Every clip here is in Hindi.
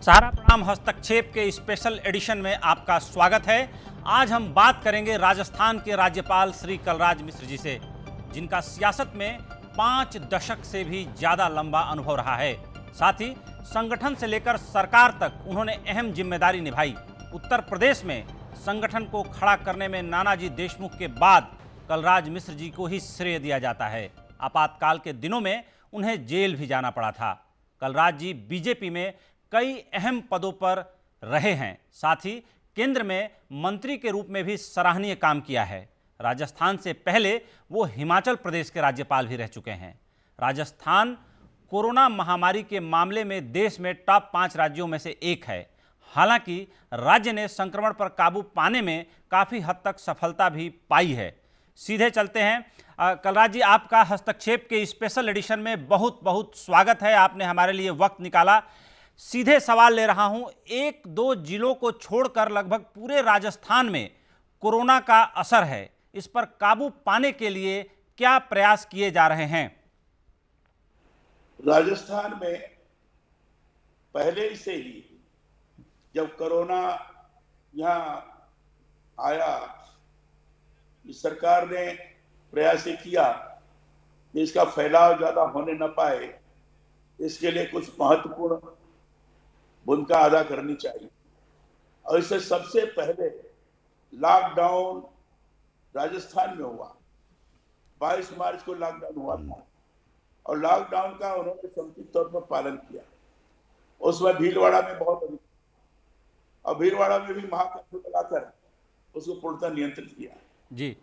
सहारा प्रणाम हस्तक्षेप के स्पेशल एडिशन में आपका स्वागत है। आज हम बात करेंगे राजस्थान के राज्यपाल श्री कलराज मिश्र जी से, जिनका सियासत में 5 दशक से भी ज्यादा लंबा अनुभव रहा है। साथ ही संगठन से लेकर सरकार तक उन्होंने अहम जिम्मेदारी निभाई। उत्तर प्रदेश में संगठन को खड़ा करने में नानाजी देशमुख के बाद कलराज मिश्र जी को ही श्रेय दिया जाता है। आपातकाल के दिनों में उन्हें जेल भी जाना पड़ा था। कलराज जी बीजेपी में कई अहम पदों पर रहे हैं। साथ ही केंद्र में मंत्री के रूप में भी सराहनीय काम किया है। राजस्थान से पहले वो हिमाचल प्रदेश के राज्यपाल भी रह चुके हैं। राजस्थान कोरोना महामारी के मामले में देश में टॉप 5 राज्यों में से एक है। हालांकि राज्य ने संक्रमण पर काबू पाने में काफ़ी हद तक सफलता भी पाई है। सीधे चलते हैं। कलराज जी, आपका हस्तक्षेप के स्पेशल एडिशन में बहुत बहुत स्वागत है। आपने हमारे लिए वक्त निकाला। सीधे सवाल ले रहा हूं, 1-2 जिलों को छोड़कर लगभग पूरे राजस्थान में कोरोना का असर है। इस पर काबू पाने के लिए क्या प्रयास किए जा रहे हैं? राजस्थान में पहले से ही जब कोरोना यहाँ आया, सरकार ने प्रयास किया कि इसका फैलाव ज्यादा होने न पाए, इसके लिए कुछ महत्वपूर्ण भूमिका अदा करनी चाहिए। और इससे सबसे पहले लॉकडाउन राजस्थान में हुआ। 22 मार्च को लॉकडाउन हुआ था और लॉकडाउन का उन्होंने समुचित तौर पर पालन किया। उसमें भीलवाड़ा में बहुत अधिक, और भीलवाड़ा में भी महाकर्फ्यू लगाकर उसको पूर्णतः नियंत्रित किया जी।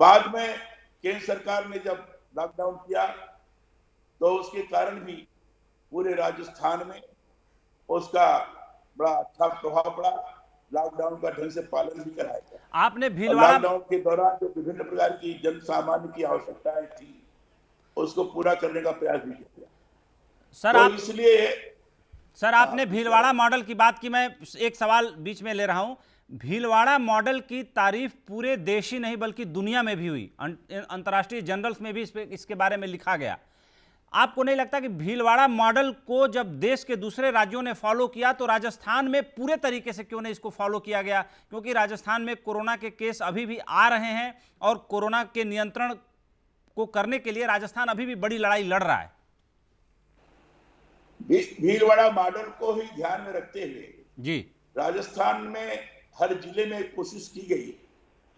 बाद में केंद्र सरकार ने जब लॉकडाउन किया तो उसके कारण भी पूरे राजस्थान में उसका बड़ा अच्छा प्रभाव पड़ा। लॉकडाउन का ढंग से पालन भी कराया गया। आपने भीलवाड़ा लॉकडाउन के दौरान जो विभिन्न प्रकार की जन सामान्य की आवश्यकताएं थी, उसको पूरा करने का प्रयास भी किया गया। सर, इसलिए आपने भीलवाड़ा मॉडल की बात की। मैं एक सवाल बीच में ले रहा हूं। भीलवाड़ा मॉडल की तारीफ पूरे देश ही नहीं बल्कि दुनिया में भी हुई। अंतर्राष्ट्रीय जर्नल्स में भी इसके बारे में लिखा गया। आपको नहीं लगता कि भीलवाड़ा मॉडल को जब देश के दूसरे राज्यों ने फॉलो किया तो राजस्थान में पूरे तरीके से क्यों नहीं इसको फॉलो किया गया? क्योंकि राजस्थान में कोरोना के केस अभी भी आ रहे हैं और कोरोना के नियंत्रण को करने के लिए राजस्थान अभी भी बड़ी लड़ाई लड़ रहा है। भीलवाड़ा मॉडल को ही ध्यान में रखते हुए जी, राजस्थान में हर जिले में कोशिश की गई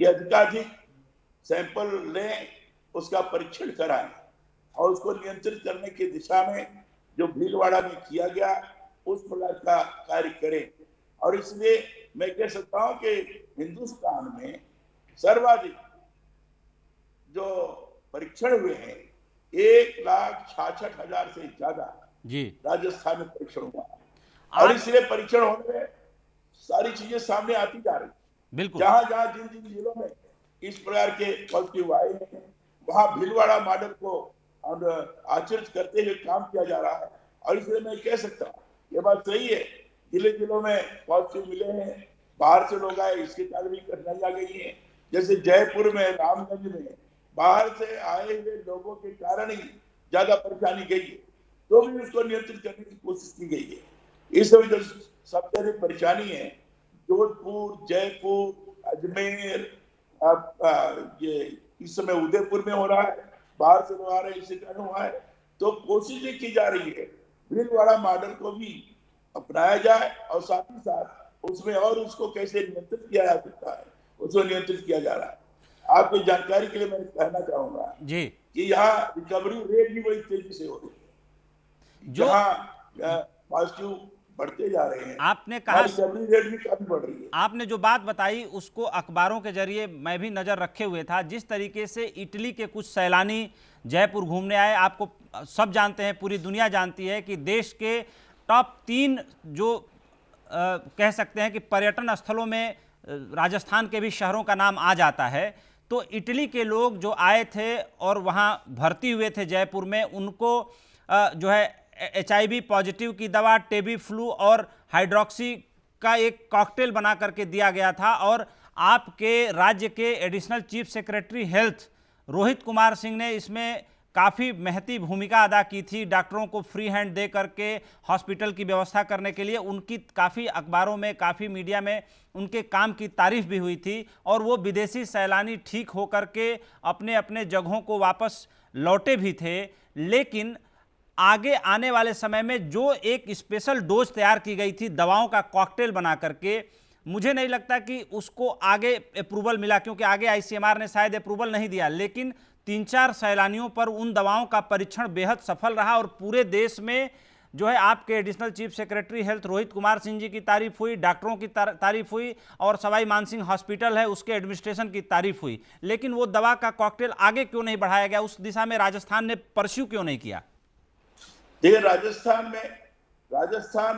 कि अधिकाधिक सैंपल लें, उसका परीक्षण कराएं और उसको नियंत्रित करने की दिशा में जो भीलवाड़ा में किया गया उस प्रकार का कार्य करें। और इसलिए मैं कह सकता हूं कि हिंदुस्तान में सर्वाधिक जो परीक्षण हुए हैं 1,66,000 से ज्यादा जी, राजस्थान में परीक्षण हुआ। और इसलिए परीक्षण होने में सारी चीजें सामने आती जा रही। बिल्कुल। जहां जहां जिन जिन जिलों में इस प्रकार के पॉजिटिव आए हैं, वहां भीलवाड़ा मॉडल को आचरित करते हुए काम किया जा रहा है। और इसलिए मैं कह सकता हूँ ये बात सही है, जिलों में पॉजिटिव मिले हैं, बाहर से लोग आए, इसके कारण भी कठिनाई आ गई है। जैसे जयपुर में, रामगंज में बाहर से आए हुए लोगों के कारण ही ज्यादा परेशानी गई है, तो भी उसको नियंत्रित करने की कोशिश की गई है। इस समय जो सबसे अधिक परेशानी है जोधपुर, जयपुर, अजमेर, ये इस समय उदयपुर में हो रहा है, बाहर से लोग आ रहे हैं, इससे कारण हुआ है। तो कोशिशें की जा रही है भीलवाड़ा मॉडल को भी अपनाया जाए और साथ ही साथ उसमें और उसको कैसे नियंत्रित किया जा सकता है उसको नियंत्रित किया जा रहा है। आपकी जानकारी के लिए मैं कहना चाहूंगा जी कि यहाँ रिकवरी रेट भी बड़ी तेजी से हो रही है। जहाँ पॉजिटिव बढ़ते जा रहे हैं, आपने कहा, रिकवरी रेट भी काफी बढ़ रही है। आपने जो बात बताई उसको अखबारों के जरिए मैं भी नज़र रखे हुए था। जिस तरीके से इटली के कुछ सैलानी जयपुर घूमने आए, आपको सब जानते हैं, पूरी दुनिया जानती है कि देश के टॉप 3 जो कह सकते हैं कि पर्यटन स्थलों में राजस्थान के भी शहरों का नाम आ जाता है। तो इटली के लोग जो आए थे और वहाँ भर्ती हुए थे जयपुर में, उनको जो है HIV पॉजिटिव की दवा, टेबी फ्लू और हाइड्रोक्सी का एक कॉकटेल बना करके दिया गया था। और आपके राज्य के additional chief secretary health Rohit Kumar Singh ने इसमें काफ़ी महती भूमिका अदा की थी डॉक्टरों को फ्री हैंड दे करके हॉस्पिटल की व्यवस्था करने के लिए। उनकी काफ़ी अखबारों में, काफ़ी मीडिया में उनके काम की तारीफ भी हुई थी, और वो विदेशी सैलानी ठीक हो करके अपने अपने जगहों को वापस लौटे भी थे। लेकिन आगे आने वाले समय में जो एक स्पेशल डोज तैयार की गई थी दवाओं का कॉकटेल बना करके, मुझे नहीं लगता कि उसको आगे अप्रूवल मिला, क्योंकि आगे आईसीएमआर ने शायद अप्रूवल नहीं दिया। लेकिन 3-4 सैलानियों पर उन दवाओं का परीक्षण बेहद सफल रहा, और पूरे देश में जो है आपके additional chief secretary health Rohit Kumar Singh ji की तारीफ हुई, डॉक्टरों की तारीफ हुई, और सवाई मानसिंह हॉस्पिटल है उसके एडमिनिस्ट्रेशन की तारीफ हुई। लेकिन वो दवा का कॉकटेल आगे क्यों नहीं बढ़ाया गया? उस दिशा में राजस्थान ने परस्यू क्यों नहीं किया? देखिए, राजस्थान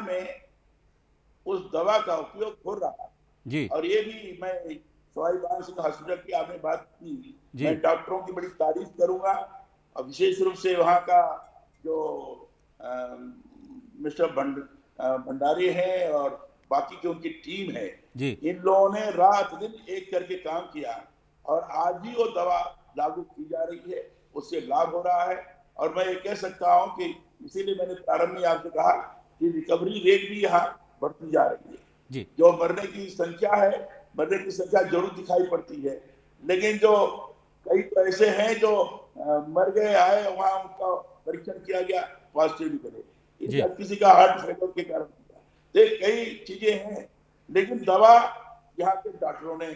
में उस दवा का उपयोग हो रहा है जी और ये भी मैं सवाई मानसिंह हॉस्पिटल की आपने बात की, जी। मैं डॉक्टरों की बड़ी तारीफ करूंगा, और विशेष रूप से वहाँ का जो मिस्टर भंडारी हैं और बाकी जो उनकी टीम है जी इन लोगों ने रात दिन एक करके काम किया, और आज भी वो दवा लागू की जा रही है, उससे लाभ हो रहा है। और मैं ये कह सकता हूँ कि इसीलिए मैंने प्रारंभ में आपसे कहा कि रिकवरी रेट भी यहाँ बढ़ती जा रही है। जी जो मरने की संख्या जरूर दिखाई पड़ती है, लेकिन जो कई तो ऐसे हैं जो मर गए, आए वहां उनका परीक्षण किया गया, पॉजिटिव निकले, इसका किसी का हार्ट फेलियर के कारण किया, तो कई चीजें हैं। लेकिन दवा यहाँ के डॉक्टरों ने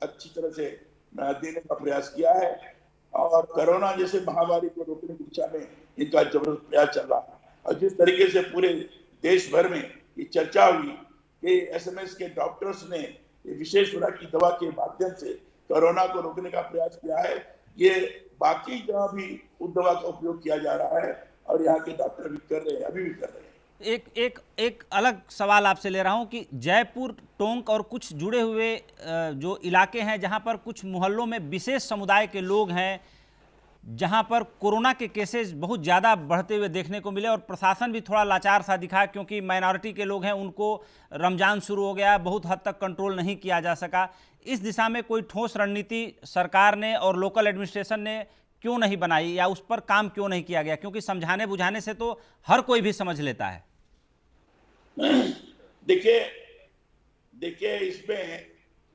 अच्छी तरह से देने का प्रयास किया है, और कोरोना जैसे महामारी को रोकने की दिशा में इनका जबरदस्त प्रयास चल रहा है। और जिस तरीके से पूरे देश भर में ये चर्चा हुई कि एसएमएस के डॉक्टर्स ने विशेष तरह की दवा के माध्यम से कोरोना को रोकने का प्रयास किया है, ये बाकी जगह भी उस दवा का उपयोग किया जा रहा है, और यहाँ के डॉक्टर भी कर रहे हैं, अभी भी कर रहे हैं। एक अलग सवाल आपसे ले रहा हूं कि जयपुर, टोंक और कुछ जुड़े हुए जो इलाके हैं जहां पर कुछ मोहल्लों में विशेष समुदाय के लोग हैं, जहां पर कोरोना के केसेस बहुत ज़्यादा बढ़ते हुए देखने को मिले, और प्रशासन भी थोड़ा लाचार सा दिखा, क्योंकि माइनॉरिटी के लोग हैं, उनको रमज़ान शुरू हो गया, बहुत हद तक कंट्रोल नहीं किया जा सका। इस दिशा में कोई ठोस रणनीति सरकार ने और लोकल एडमिनिस्ट्रेशन ने क्यों नहीं बनाई, या उस पर काम क्यों नहीं किया गया? क्योंकि समझाने बुझाने से तो हर कोई भी समझ लेता है। देखिए इसमें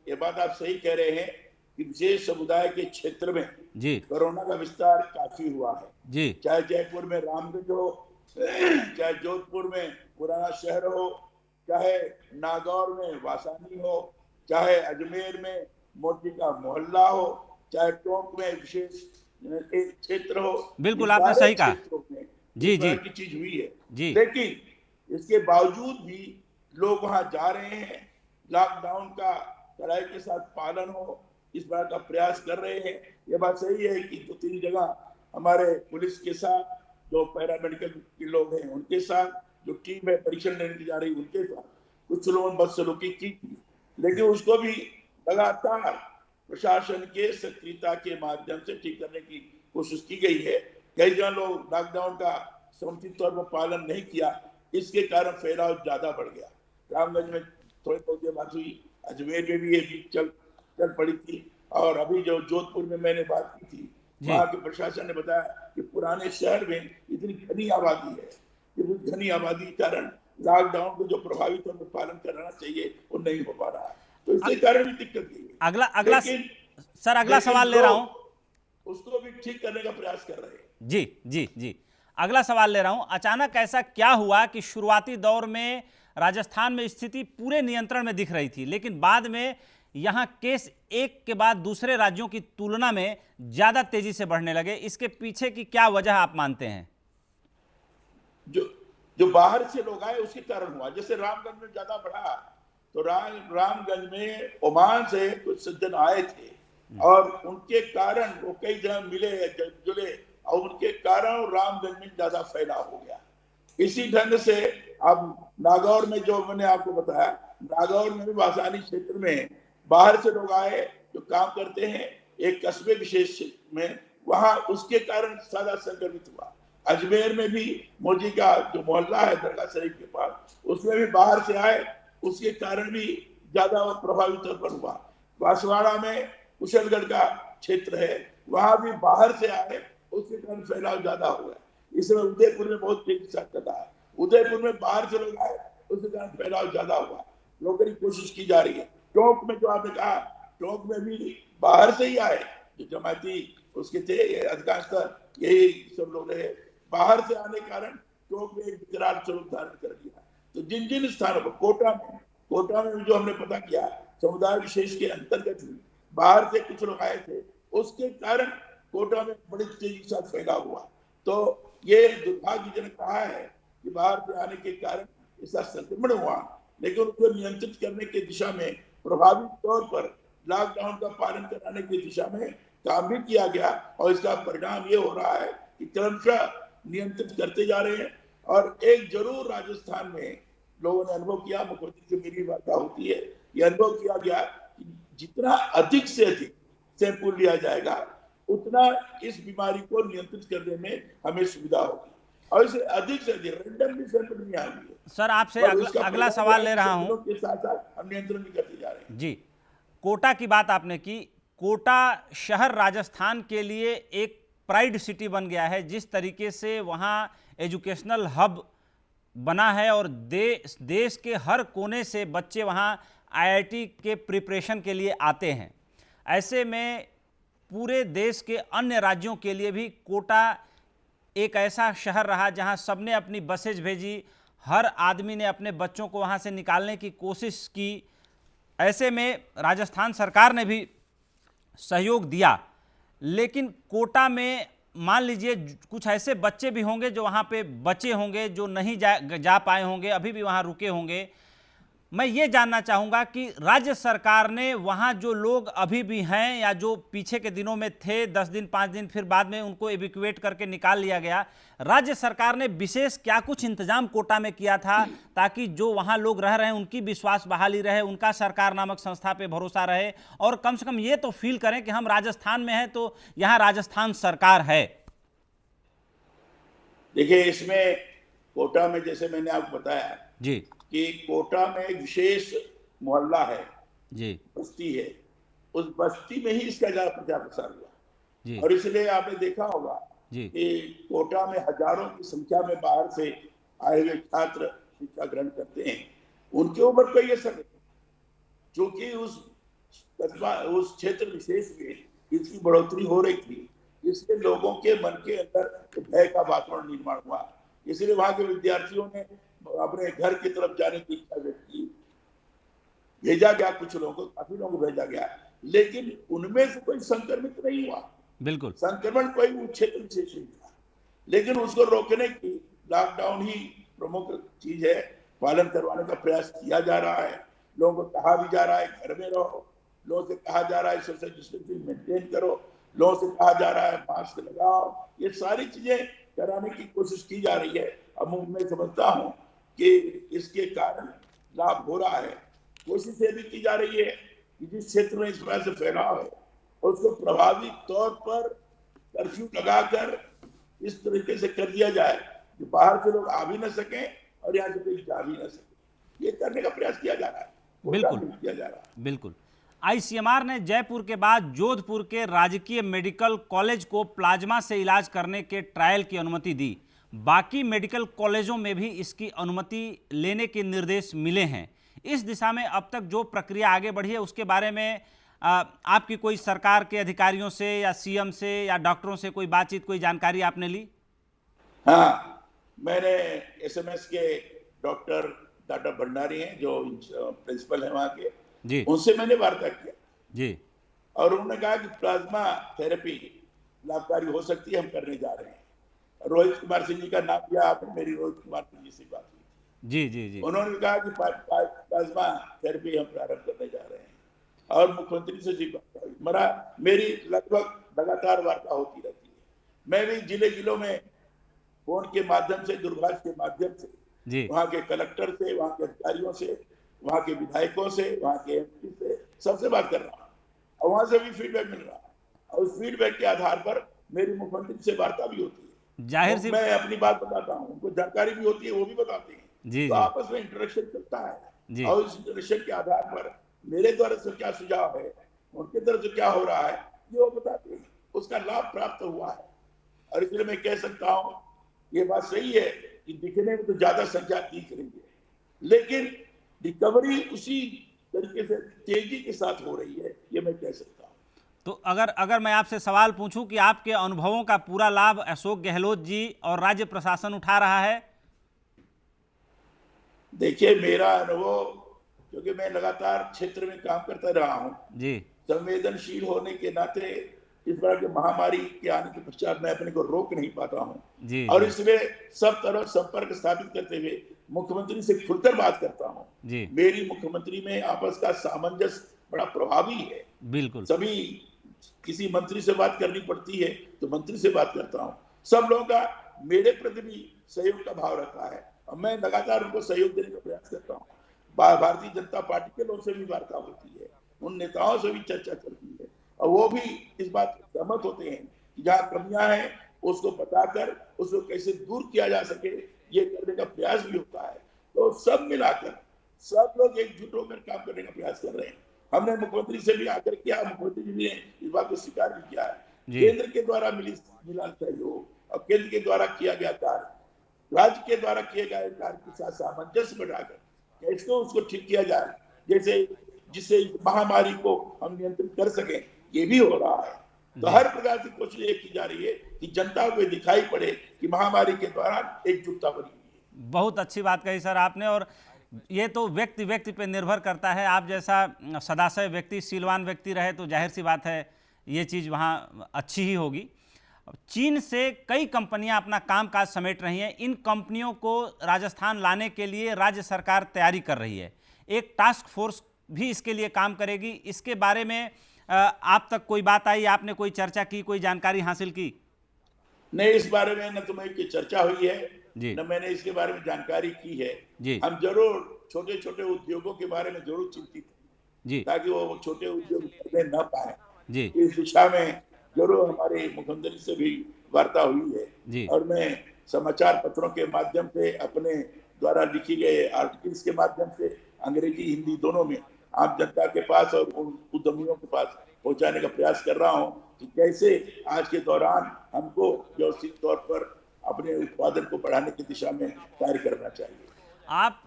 ये बात आप सही कह रहे हैं कि विशेष समुदाय के क्षेत्र में जी कोरोना का विस्तार काफी हुआ है जी। चाहे जयपुर में रामगंज हो, चाहे जोधपुर में पुराना शहर हो, चाहे नागौर में वासानी हो, चाहे अजमेर में मोती का मोहल्ला हो, चाहे टोंक में विशेष एक क्षेत्र हो। बिल्कुल आपने सही कहा। जी जी की चीज हुई है जी। लेकिन इसके बावजूद भी लोग वहां जा रहे हैं, लॉकडाउन का कड़ाई के साथ पालन हो इस बात का प्रयास कर रहे हैं। ये बात सही है कि 2-3 जगह हमारे पुलिस के साथ, जो पैरामेडिकल के लोग हैं उनके साथ, जो टीम है परीक्षण लेने की जा रही उनके साथ कुछ लोगों ने बदसलूकी की थी, लेकिन उसको भी लगातार प्रशासन के सक्रियता के माध्यम से ठीक करने की कोशिश की गई है। कई जगह लोग लॉकडाउन का समुचित तौर पर पालन नहीं किया, इसके कारण फैलाव ज्यादा बढ़ गया। रामगंज में थोड़ी बहुत देर बात हुई, अजमेर में भी ये चल पड़ी थी, और अभी जो जोधपुर में मैंने बात की थी, वहाँ के प्रशासन ने बताया कि पुराने शहर में इतनी घनी आबादी है कि घनी आबादी के कारण लॉकडाउन को जो प्रभावी तौर पर पालन कराना चाहिए वो नहीं हो पा रहा है, तो इसके कारण भी दिक्कत की। अगला सवाल ले रहा हूँ, उसको भी ठीक करने का प्रयास कर रहे हैं। जी जी जी, अगला सवाल ले रहा हूं। अचानक ऐसा क्या हुआ कि शुरुआती दौर में राजस्थान में स्थिति पूरे नियंत्रण में दिख रही थी, लेकिन बाद में यहां केस एक के बाद दूसरे राज्यों की तुलना में ज्यादा तेजी से बढ़ने लगे? इसके पीछे की क्या वजह आप मानते हैं? जो बाहर से लोग आए उसके कारण हुआ। जैसे रामगंज में ज्यादा बढ़ा, तो रामगंज में ओमान से कुछ सज्जन आए थे, और उनके कारण वो कई जगह मिले जुले, और उनके कारण रामगंज में ज्यादा फैलाव हो गया। इसी ढंग से अब नागौर में, जो मैंने आपको बताया, नागौर में भी वासानी क्षेत्र में बाहर से लोग आए जो काम करते हैं एक कस्बे विशेष में, वहां उसके कारण ज्यादा संक्रमित हुआ। अजमेर में भी मोदी का जो मोहल्ला है दरगाह शरीफ के पास, उसमें भी बाहर से आए, उसके कारण भी ज्यादा प्रभावी तौर पर हुआ। बांसवाड़ा में कुशलगढ़ का क्षेत्र है, वहां भी बाहर से आए उसके कारण फैलाव ज्यादा हुआ है। इस समय उदयपुर में बहुत तेजी से चला है, उदयपुर में बाहर से लोग आए, उसके कारण फैलाव ज्यादा हुआ। रोकने की कोशिश की जा रही है। टोंक में जो आपने कहा, टोंक में भी बाहर से ही आए जो जमाती उसके थे, अधिकांशतः यही सब लोग रहे। बाहर से आने के कारण टोंक में एक विकराल स्वरूप धारण कर दिया। तो जिन जिन स्थानों पर कोटा में जो हमने पता किया, समुदाय विशेष के अंतर्गत ही बाहर से कुछ लोग आए थे, उसके कारण कोटा में बड़ी तेजी के साथ फैलाव हुआ। तो ये दुर्भाग्यजनक रहा है कि बाहर से आने के कारण इसका संक्रमण हुआ, लेकिन उसको नियंत्रित करने की दिशा में प्रभावी तौर पर लॉकडाउन का पालन कराने की दिशा में काम भी किया गया, और इसका परिणाम ये हो रहा है कि क्रमशः नियंत्रित करते जा रहे हैं। और एक जरूर राजस्थान में लोगों ने अनुभव किया, मुख्यमंत्री से मेरी वार्ता होती है, ये अनुभव किया गया कि जितना अधिक से अधिक सैंपल लिया जाएगा उतना इस बीमारी को नियंत्रित करने में हमें सुविधा होगी, और इसे अधिक से अधिक रैंडमली सैंपल नहीं आएंगे। सर आपसे अगला सवाल ले रहा हूं के साथ साथ हम नियंत्रण भी करते जा रहे हैं। जी, कोटा की बात आपने की। कोटा शहर राजस्थान के लिए एक प्राइड सिटी बन गया है। जिस तरीके से वहाँ एजुकेशनल हब बना है और देश के हर कोने से बच्चे वहाँ आईआईटी के प्रिपरेशन के लिए आते हैं, ऐसे में पूरे देश के अन्य राज्यों के लिए भी कोटा एक ऐसा शहर रहा जहाँ सबने अपनी बसेज भेजी, हर आदमी ने अपने बच्चों को वहाँ से निकालने की कोशिश की। ऐसे में राजस्थान सरकार ने भी सहयोग दिया, लेकिन कोटा में मान लीजिए कुछ ऐसे बच्चे भी होंगे जो वहाँ पे बचे होंगे, जो नहीं जा पाए होंगे, अभी भी वहाँ रुके होंगे। मैं ये जानना चाहूँगा कि राज्य सरकार ने वहाँ जो लोग अभी भी हैं या जो पीछे के दिनों में थे, 10 दिन 5 दिन फिर बाद में उनको एविक्यूएट करके निकाल लिया गया, राज्य सरकार ने विशेष क्या कुछ इंतजाम कोटा में किया था ताकि जो वहाँ लोग रह रहे हैं उनकी विश्वास बहाली रहे, उनका सरकार नामक संस्था पे भरोसा रहे, और कम से कम ये तो फील करें कि हम राजस्थान में हैं तो यहाँ राजस्थान सरकार है? देखिए, इसमें कोटा में जैसे मैंने आपको बताया जी कि कोटा में एक विशेष मोहल्ला है जी, बस्ती है, उस बस्ती में ही इसका ज्यादा प्रचार प्रसार हुआ जी, और इसलिए आपने देखा होगा जी, कि कोटा में हजारों की संख्या में बाहर से आए हुए छात्र शिक्षा ग्रहण करते हैं। उनके ऊपर कोई असर नहीं, जो कि उस क्षेत्र विशेष में इसकी बढ़ोतरी हो रही थी, इसलिए लोगों के मन के अंदर भय का वातावरण निर्माण हुआ। इसलिए वहां के विद्यार्थियों ने अपने घर की तरफ जाने की इच्छा व्यक्त की, भेजा गया कुछ लोगों को, काफी लोगों को भेजा गया, लेकिन उनमें से कोई संक्रमित नहीं हुआ। बिल्कुल, संक्रमण कोई क्षेत्र विशेष नहीं था, लेकिन उसको रोकने की लॉकडाउन ही प्रमुख चीज है। पालन करवाने का प्रयास किया जा रहा है, लोगों को कहा भी जा रहा है घर में रहो, लोगों से कहा जा रहा है सोशल डिस्टेंसिंग मेंटेन करो, लोगों से कहा जा रहा है मास्क लगाओ, ये सारी चीजें कराने की कोशिश की जा रही है। अब मैं समझता हूँ कि इसके कारण लाभ हो रहा है। कोशिश ये भी की जा रही है कि जिस क्षेत्र में इस प्रकार से फैलाव है उसको प्रभावी तौर पर कर्फ्यू लगाकर इस तरीके से कर दिया जाए कि बाहर से लोग आ भी न सकें और यहाँ से कोई जा भी न सके। ये करने का प्रयास किया जा रहा है, बिल्कुल किया जा रहा है। बिल्कुल। आईसीएमआर ने जयपुर के बाद जोधपुर के राजकीय मेडिकल कॉलेज को प्लाज्मा से इलाज करने के ट्रायल की अनुमति दी। बाकी मेडिकल कॉलेजों में भी इसकी अनुमति लेने के निर्देश मिले हैं। इस दिशा में अब तक जो प्रक्रिया आगे बढ़ी है उसके बारे में आपकी कोई सरकार के अधिकारियों से या सीएम से या डॉक्टरों से कोई बातचीत, कोई जानकारी आपने ली? हाँ, मैंने एसएमएस के डॉक्टर टाटा भंडारी हैं जो प्रिंसिपल है वहाँ के जी, उनसे मैंने वार्ता किया जी, और उन्होंने कहा कि प्लाज्मा थेरेपी लाभकारी हो सकती है, हम करने जा रहे हैं। रोहित कुमार सिंह जी का नाम लिया आपने, मेरी रोहित कुमार सिंह जी से बात हुई थी। जी, जी, जी, उन्होंने कहा कि प्लाज्मा थेरेपी हम प्रारंभ करने जा रहे हैं और मुख्यमंत्री से जी बात हुई। मेरी लगभग लगातार वार्ता होती रहती है। मैं भी जिलों में फोन के माध्यम से, दूरभाष के माध्यम से जी, वहाँ के कलेक्टर से, वहाँ के अधिकारियों से, वहाँ के विधायकों से, वहाँ के एमपी से, सबसे बात कर रहा हूँ और वहाँ से भी फीडबैक मिल रहा है और उस फीडबैक के आधार पर मेरी मुख्यमंत्री से वार्ता भी होती है। जाहिर सी मैं अपनी बात बताता हूँ, उनको जानकारी भी होती है, वो भी बताते हैं। जी, तो जी, आपस में इंटरेक्शन चलता जी, है और इस इंटरेक्शन के आधार पर मेरे द्वारा से क्या सुझाव है, उनके तरफ से क्या हो रहा है, ये वो बताते हैं। उसका लाभ प्राप्त हुआ है और इसलिए मैं कह सकता हूं, ये बात सही है कि दिखने में तो ज्यादा संख्या दिख रही है, लेकिन रिकवरी उसी तरीके से तेजी के साथ हो रही है, ये मैं कह सकता हूं। तो अगर अगर मैं आपसे सवाल पूछूं कि आपके अनुभवों का पूरा लाभ अशोक गहलोत जी और राज्य प्रशासन उठा रहा है? देखिए, मेरा अनुभव, क्योंकि मैं लगातार क्षेत्र में काम करता रहा हूं जी संवेदनशील होने के नाते, इस बार के महामारी के आने के पश्चात मैं अपने को रोक नहीं पाता हूं, जी और जी इसलिए सब तरह संपर्क स्थापित करते हुए मुख्यमंत्री से खुलकर बात करता हूं। जी मेरी मुख्यमंत्री में आपस का सामंजस्य बड़ा प्रभावी है। बिल्कुल। सभी, किसी मंत्री से बात करनी पड़ती है तो मंत्री से बात करता हूं। सब लोगों का मेरे प्रति भी सहयोग का भाव रखा है और मैं लगातार उनको सहयोग देने का प्रयास करता हूं। भारतीय जनता पार्टी के लोगों से भी वार्ता होती है, उन नेताओं से भी चर्चा चलती है, और वो भी इस बात पर सहमत होते हैं कि जहां कमियां हैं उसको बताकर उसको कैसे दूर किया जा सके, ये करने का प्रयास भी होता है। तो सब मिलाकर सब लोग एकजुट होकर काम करने का प्रयास कर रहे हैं। हमने मुख्यमंत्री से भी आकर किया, मुख्यमंत्री जी ने इस बात को स्वीकार भी किया है। केंद्र के द्वारा मिला सहयोग और केंद्र के द्वारा किया गया कार्य, राज्य के द्वारा किए गए कार्य के साथ सामंजस्य बढ़ाकर कैसे उसको ठीक किया जाए, जैसे जिससे महामारी को हम नियंत्रित कर सके, ये भी हो रहा है। तो हर प्रकार की कोशिश ये की जा रही है कि जनता को दिखाई पड़े कि महामारी के दौरान एकजुटता बनी हुई है। बहुत अच्छी बात कही सर आपने, और ये तो व्यक्ति व्यक्ति पे निर्भर करता है। आप जैसा सदाशय व्यक्ति, शीलवान व्यक्ति रहे तो जाहिर सी बात है ये चीज़ वहाँ अच्छी ही होगी। चीन से कई कंपनियां अपना कामकाज समेट रही हैं। इन कंपनियों को राजस्थान लाने के लिए राज्य सरकार तैयारी कर रही है। एक टास्क फोर्स भी इसके लिए काम करेगी। इसके बारे में आप तक कोई बात आई, आपने कोई चर्चा की, कोई जानकारी हासिल की? नहीं, इस बारे में न तो मेरी चर्चा हुई है जी न मैंने इसके बारे में जानकारी की है। जी हम जरूर छोटे छोटे उद्योगों के बारे में जरूर चिंतित हैं जी ताकि वो छोटे उद्योग करने न पाए। जी इस दिशा में जरूर हमारे मुख्यमंत्री से भी वार्ता हुई है जी और मैं समाचार पत्रों के माध्यम से, अपने द्वारा लिखी गए आर्टिकल्स के माध्यम से, अंग्रेजी हिंदी दोनों में आम जनता के पास और उन उद्यमियों के पास पहुंचाने का प्रयास कर रहा हूं कि कैसे आज के दौरान हमको व्यवस्थित तौर पर अपने उत्पादन को बढ़ाने की दिशा में कार्य करना चाहिए। आप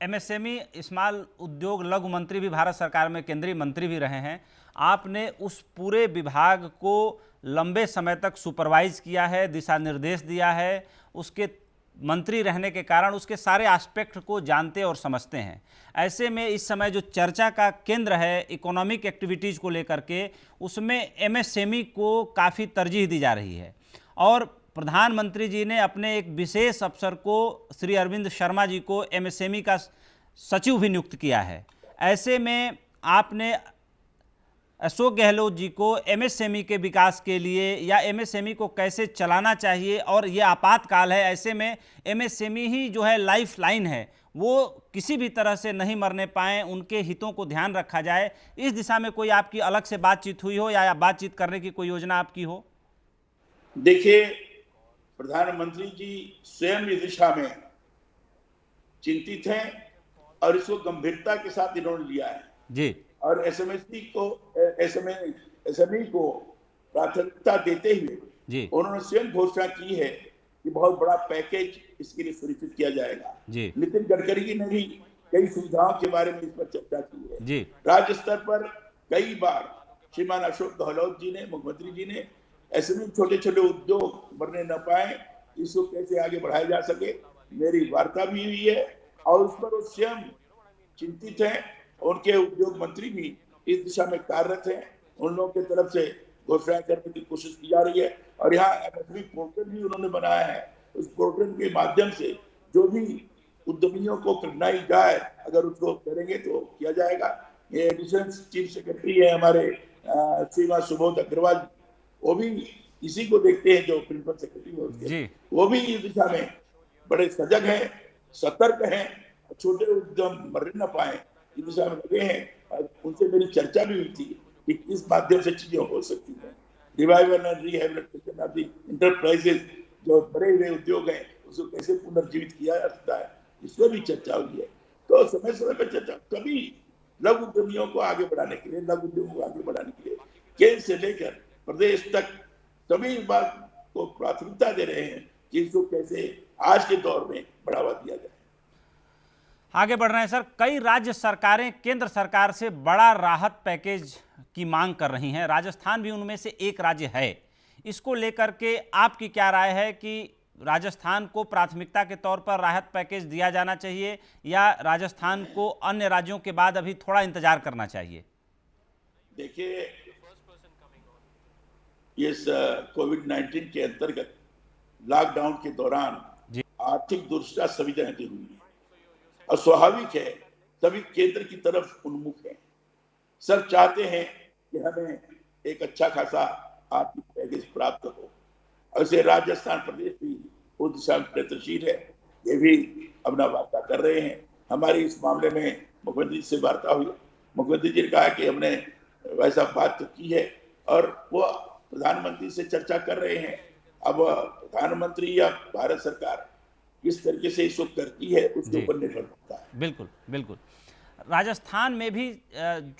एमएसएमई स्मॉल उद्योग लघु मंत्री भी भारत सरकार में केंद्रीय मंत्री भी रहे हैं। आपने उस पूरे विभाग को लंबे समय तक सुपरवाइज किया है, दिशा निर्देश दिया है। उसके मंत्री रहने के कारण उसके सारे एस्पेक्ट को जानते और समझते हैं। ऐसे में इस समय जो चर्चा का केंद्र है इकोनॉमिक एक्टिविटीज़ को लेकर के, उसमें एमएसएमई को काफ़ी तरजीह दी जा रही है। और प्रधानमंत्री जी ने अपने एक विशेष अफसर को, श्री अरविंद शर्मा जी को, एमएसएमई का सचिव भी नियुक्त किया है। ऐसे में आपने अशोक गहलोत जी को एमएसएमई के विकास के लिए या एमएसएमई को कैसे चलाना चाहिए, और ये आपातकाल है, ऐसे में एमएसएमई ही जो है लाइफ लाइन है, वो किसी भी तरह से नहीं मरने पाएँ, उनके हितों को ध्यान रखा जाए, इस दिशा में कोई आपकी अलग से बातचीत हुई हो या बातचीत करने की कोई योजना आपकी हो? देखिए, प्रधानमंत्री जी स्वयं इस दिशा में चिंतित हैं और इसको गंभीरता के साथ इन्होंने लिया है जी और एसएमई को प्राथमिकता देते हुए जी उन्होंने स्वयं घोषणा की है कि बहुत बड़ा पैकेज इसके लिए सुनिश्चित किया जाएगा। जी नितिन गडकरी जी ने भी कई सुविधाओं के बारे में इस पर चर्चा की है। जी राज्य स्तर पर कई बार श्रीमान अशोक गहलोत जी ने, मुख्यमंत्री जी ने, ऐसे छोटे छोटे उद्योग मरने न पाए, इसको कैसे आगे बढ़ाया जा सके, मेरी वार्ता भी हुई है और उस पर वो स्वयं चिंतित हैं। उनके उद्योग मंत्री भी इस दिशा में कार्यरत हैं। उन लोगों की तरफ से घोषणा करने की कोशिश की जा रही है और यहाँ एमएसएमई पोर्टल भी उन्होंने बनाया है। उस पोर्टल के माध्यम से जो भी उद्यमियों को कठिनाई जाए, अगर उसको करेंगे तो किया जाएगा। ये एडिशनल चीफ सेक्रेटरी है हमारे श्रीमान सुबोध अग्रवाल, वो भी इसी को देखते हैं, जो प्रिंसिपल सेक्रेटरी होते, वो भी इस दिशा में बड़े सजग हैं, सतर्क हैं, छोटे उद्यम मरने न पाए इस दिशा में लगे हैं। उनसे मेरी चर्चा भी हुई थी कि किस माध्यम से चीजें हो सकती हैं। Revival and rehabilitation of the enterprises, जो बड़े हुए उद्योग हैं, उसको कैसे पुनर्जीवित किया जा सकता है, इसमें भी चर्चा हुई है। तो समय समय पर चर्चा, कभी लघु उद्यमियों को आगे बढ़ाने के लिए, लघु उद्योगों को आगे बढ़ाने के लिए केंद्र से लेकर प्रदेश तक सभी बात को प्राथमिकता दे रहे हैं कि इसको कैसे आज के दौर में बढ़ावा दिया जाए। आगे बढ़ रहे हैं सर। कई राज्य सरकारें केंद्र सरकार से बड़ा राहत पैकेज की मांग कर रही हैं, राजस्थान भी उनमें से एक राज्य है। इसको लेकर के आपकी क्या राय है कि राजस्थान को प्राथमिकता के तौर पर राहत पैकेज दिया जाना चाहिए या राजस्थान को अन्य राज्यों के बाद अभी थोड़ा इंतजार करना चाहिए? देखिए, इस कोविड-19 के अंतर्गत लॉकडाउन के दौरान आर्थिक दुर्दशा सभी जगह की हुई है और स्वाभाविक है सभी केंद्र की तरफ उन्मुख है। सब चाहते हैं कि हमें एक अच्छा खासा आर्थिक पैकेज प्राप्त हो। ऐसे राजस्थान प्रदेश भी उस दिशा में प्रयत्नशील है, ये भी अपना वार्ता कर रहे हैं। हमारी इस मामले में मुख्यमंत्री से वार्ता हुई, मुख्यमंत्री जी ने कहा कि हमने वैसा बात तो की है और वो प्रधानमंत्री से चर्चा कर रहे हैं। अब प्रधानमंत्री या भारत सरकार किस तरीके से इसको करती है उसके ऊपर निर्भर करता है। बिल्कुल बिल्कुल। राजस्थान में भी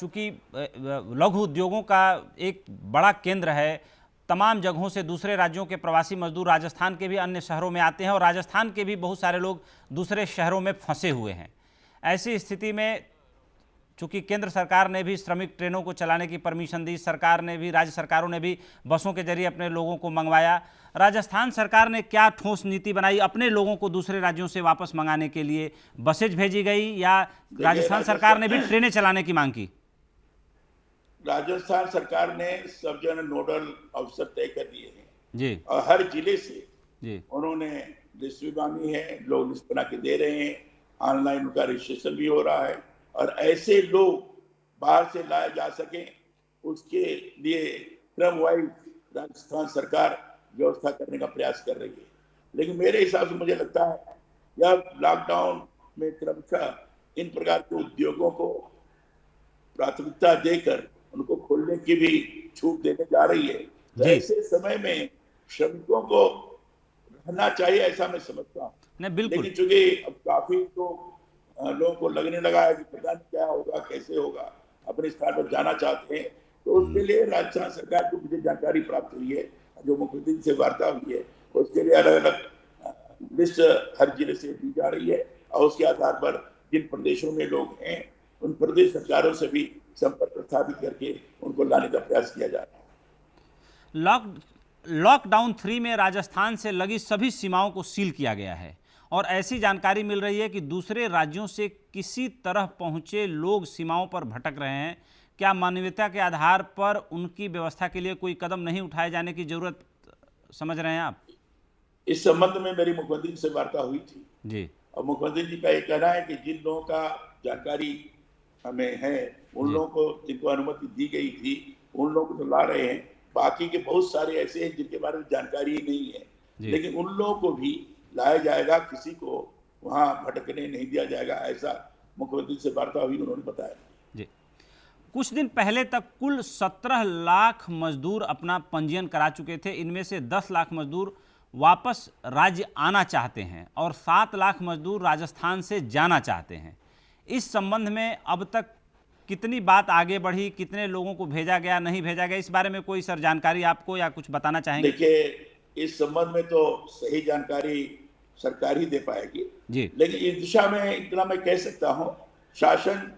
चूंकि लघु उद्योगों का एक बड़ा केंद्र है, तमाम जगहों से दूसरे राज्यों के प्रवासी मजदूर राजस्थान के भी अन्य शहरों में आते हैं और राजस्थान के भी बहुत सारे लोग दूसरे शहरों में फंसे हुए हैं। ऐसी स्थिति में चूंकि केंद्र सरकार ने भी श्रमिक ट्रेनों को चलाने की परमिशन दी, सरकार ने भी, राज्य सरकारों ने भी बसों के जरिए अपने लोगों को मंगवाया। राजस्थान सरकार ने क्या ठोस नीति बनाई? अपने लोगों को दूसरे राज्यों से वापस मंगाने के लिए बसेज भेजी गई या राजस्थान सरकार ने भी ट्रेनें चलाने की मांग की? राजस्थान सरकार ने सब जगह नोडल अफसर तय कर दिए हैं जी, और हर जिले से जी, उन्होंने लिस्ट भी मांगी है, लोग लिस्ट बना के दे रहे हैं, ऑनलाइन उनका रजिस्ट्रेशन भी हो रहा है और ऐसे लोग बाहर से लाए जा सकें उसके लिए क्रम वाइज राजस्थान सरकार व्यवस्था करने का प्रयास कर रही है। लेकिन मेरे हिसाब से मुझे लगता है यह लॉकडाउन में क्रमशः इन प्रकार के उद्योगों को प्राथमिकता देकर उनको खोलने की भी छूट देने जा रही है। तो ऐसे समय में श्रमिकों को रहना चाहिए, ऐसा मैं समझता हूँ। लेकिन चूंकि अब काफी तो लोगों को लगने लगा है कि पता नहीं क्या होगा, कैसे होगा, अपने स्थान पर जाना चाहते हैं, तो उसके लिए राजस्थान सरकार को मुझे जानकारी प्राप्त हुई है, जो मुख्यमंत्री से वार्ता हुई है, उसके लिए अलग अलग लिस्ट हर जिले से दी जा रही है और उसके आधार पर जिन प्रदेशों में लोग हैं उन प्रदेश सरकारों से भी संपर्क स्थापित करके उनको लाने का प्रयास किया जा रहा है। लॉकडाउन 3 में राजस्थान से लगी सभी सीमाओं को सील किया गया है और ऐसी जानकारी मिल रही है कि दूसरे राज्यों से किसी तरह पहुंचे लोग सीमाओं पर भटक रहे हैं। क्या मानवीयता के आधार पर उनकी व्यवस्था के लिए कोई कदम नहीं उठाए जाने की जरूरत समझ रहे हैं आप? इस संबंध में मेरी मुख्यमंत्री से वार्ता हुई थी जी, और मुख्यमंत्री जी का ये कहना है कि जिन लोगों का जानकारी हमें है उन लोगों को जिनको अनुमति दी गई थी उन लोगों को तो ला रहे हैं। बाकी के बहुत सारे ऐसे हैं जिनके बारे में जानकारी नहीं है, लेकिन उन लोगों को भी लाया जाएगा, किसी को वहां भटकने नहीं दिया जाएगा, ऐसा मुख्यमंत्री से वार्ता हुई, उन्होंने बताया। जी, कुछ दिन पहले तक कुल 17 लाख मजदूर अपना पंजीयन करा चुके थे। इनमें से 10 लाख मजदूर वापस राज्य आना चाहते हैं और 7 लाख मजदूर राजस्थान से जाना चाहते हैं। इस संबंध में अब तक कितनी बात आगे बढ़ी, कितने लोगों को भेजा गया, नहीं भेजा गया, इस बारे में कोई सर जानकारी आपको या कुछ बताना चाहेंगे? देखिए, इस संबंध में तो सही जानकारी सरकार ही दे पाएगी जी, लेकिन इस दिशा में इतना मैं कह सकता हूँ, शासन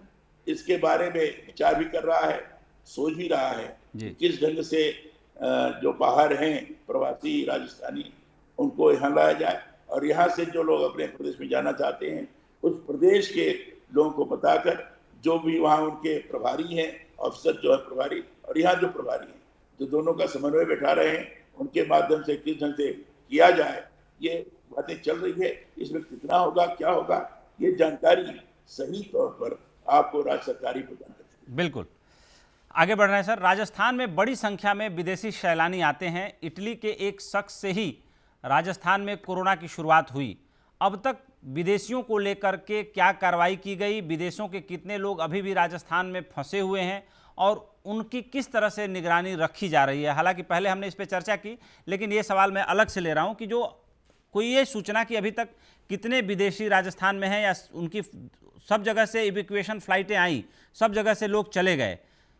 इसके बारे में विचार भी कर रहा है, सोच भी रहा है कि किस ढंग से जो बाहर हैं प्रवासी राजस्थानी उनको यहाँ लाया जाए और यहाँ से जो लोग अपने प्रदेश में जाना चाहते हैं उस प्रदेश के लोगों को बताकर जो भी वहाँ उनके प्रभारी हैं, अफसर जो है प्रभारी और यहाँ जो प्रभारी हैं, जो दोनों का समन्वय बैठा रहे हैं, उनके माध्यम से किस ढंग से किया जाए, ये बातें चल रही है। इसमें कितना होगा, क्या होगा, ये जानकारी सही तौर पर आपको राज्य सरकार ही प्रदान करती है। बिल्कुल। आगे बढ़ रहे हैं सर। राजस्थान में बड़ी संख्या में विदेशी सैलानी आते हैं। इटली के एक शख्स से ही राजस्थान में कोरोना की शुरुआत हुई। अब तक विदेशियों को लेकर के क्या कार्रवाई की गई? विदेशों के कितने लोग अभी भी राजस्थान में फंसे हुए हैं और उनकी किस तरह से निगरानी रखी जा रही है? हालांकि पहले हमने इस पर चर्चा की, लेकिन ये सवाल मैं अलग से ले रहा हूं कि जो कोई ये सूचना कि अभी तक कितने विदेशी राजस्थान में हैं या उनकी सब जगह से इवैक्यूएशन फ्लाइटें आई, सब जगह से लोग चले गए,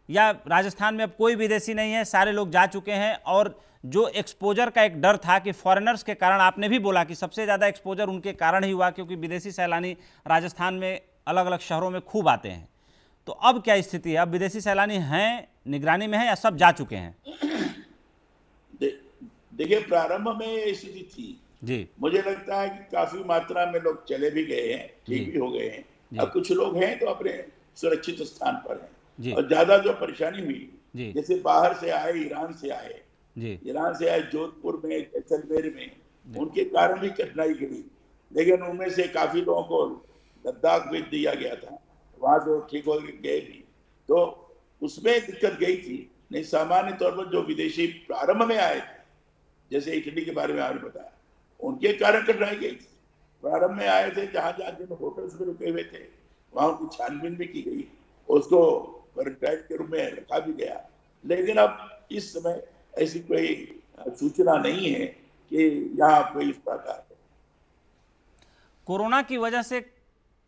या राजस्थान में अब कोई विदेशी नहीं है, सारे लोग जा चुके हैं? और जो एक्सपोजर का एक डर था कि फॉरेनर्स के कारण, आपने भी बोला कि सबसे ज़्यादा एक्सपोजर उनके कारण ही हुआ क्योंकि विदेशी सैलानी राजस्थान में अलग अलग शहरों में खूब आते हैं, तो अब क्या स्थिति है? अब विदेशी सैलानी हैं, निगरानी में है, या सब जा चुके हैं? देखिए, प्रारंभ में ये स्थिति थी जी। मुझे लगता है कि काफी मात्रा में लोग चले भी गए हैं, ठीक भी हो गए हैं। अब कुछ लोग हैं तो अपने सुरक्षित स्थान पर हैं। और ज्यादा जो परेशानी हुई, जैसे बाहर से आए, ईरान से आए, जोधपुर में, जैसलमेर में, उनके कारण भी कठिनाई गिरी। लेकिन उनमें से काफी लोगों को लद्दाख भेज दिया गया था, वहां से वो ठीक हो गए भी, तो उसमें दिक्कत गई थी। नहीं, सामान्य तौर पर जो विदेशी प्रारंभ में आए थे, जैसे इटली के बारे में आपने बताया, उनके कारण कठिनाई गई थी। प्रारंभ में आए थे, जहां जहां जिन होटल्स में रुके हुए थे वहां उनकी छानबीन भी की गई, उसको क्वारंटाइन के रूप में रखा भी गया। लेकिन अब इस समय ऐसी कोई सूचना नहीं है कि यहाँ कोई इस प्रकार है। कोरोना की वजह से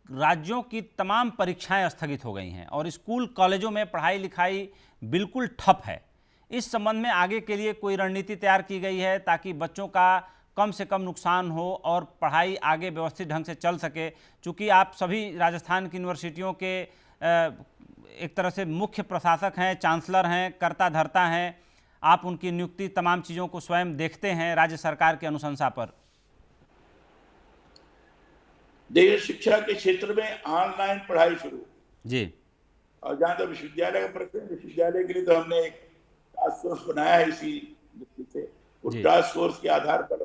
राज्यों की तमाम परीक्षाएं स्थगित हो गई हैं और स्कूल कॉलेजों में पढ़ाई लिखाई बिल्कुल ठप है। इस संबंध में आगे के लिए कोई रणनीति तैयार की गई है ताकि बच्चों का कम से कम नुकसान हो और पढ़ाई आगे व्यवस्थित ढंग से चल सके? चूँकि आप सभी राजस्थान की यूनिवर्सिटियों के एक तरह से मुख्य प्रशासक हैं, चांसलर हैं, कर्ता धर्ता हैं, आप उनकी नियुक्ति, तमाम चीज़ों को स्वयं देखते हैं राज्य सरकार की अनुशंसा पर। देखिए, शिक्षा के क्षेत्र में ऑनलाइन पढ़ाई शुरू जी, और जहाँ तक विश्वविद्यालय का प्रश्न, विश्वविद्यालय के लिए तो हमने एक टास्क फोर्स बनाया है इसी दृष्टि से। उस टास्क फोर्स के आधार पर